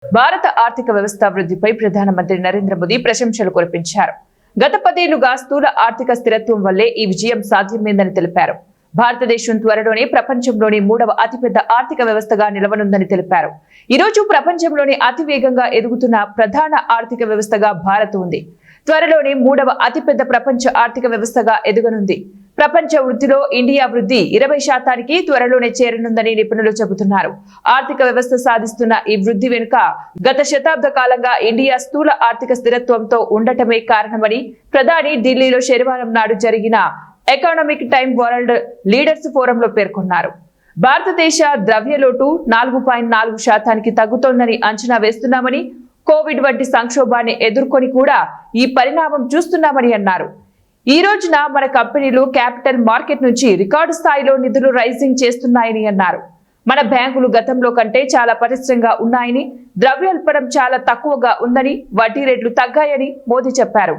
భారత ఆర్థిక వ్యవస్థ వృద్ధిపై ప్రధానమంత్రి నరేంద్ర మోదీ ప్రశంసలు కురిపించారు. గత 10 ఏళ్లుగా స్థూల ఆర్థిక స్థిరత్వం వల్లే ఈ విజయం సాధ్యమైందని తెలిపారు. భారతదేశం త్వరలోనే ప్రపంచంలోని 3వ అతిపెద్ద ఆర్థిక వ్యవస్థగా నిలవనుందని తెలిపారు. ఈ రోజు ప్రపంచంలోని అతివేగంగా ఎదుగుతున్న ప్రధాన ఆర్థిక వ్యవస్థగా భారత్ ఉంది. త్వరలోనే 3వ అతిపెద్ద ప్రపంచ ఆర్థిక వ్యవస్థగా ఎదగనుంది. ప్రపంచ వృద్ధిలో ఇండియా వృద్ధి 20% త్వరలోనే చేరనుందని నిపుణులు చెబుతున్నారు. ఆర్థిక వ్యవస్థ సాధిస్తున్న ఈ వృద్ధి వెనుక గత శతాబ్ద కాలంగా ఇండియా స్థూల ఆర్థిక స్థిరత్వంతో ఉండటమే కారణమని ప్రధాని ఢిల్లీలో శనివారం నాడు జరిగిన ఎకనామిక్ టైమ్ వరల్డ్ లీడర్స్ ఫోరంలో పేర్కొన్నారు. భారతదేశ ద్రవ్యలోటు 4.4% తగ్గుతోందని అంచనా వేస్తున్నామని, కోవిడ్ వంటి సంక్షోభాన్ని ఎదుర్కొని కూడా ఈ పరిణామం చూస్తున్నామని అన్నారు. ఈ రోజున మన కంపెనీలు క్యాపిటల్ మార్కెట్ నుంచి రికార్డు స్థాయిలో నిధులు రైజింగ్ చేస్తున్నాయని అన్నారు. మన బ్యాంకులు గతంలో కంటే చాలా పటిష్టంగా ఉన్నాయని, ద్రవ్యోల్బణం చాలా తక్కువగా ఉందని, వడ్డీ రేట్లు తగ్గాయని మోదీ చెప్పారు.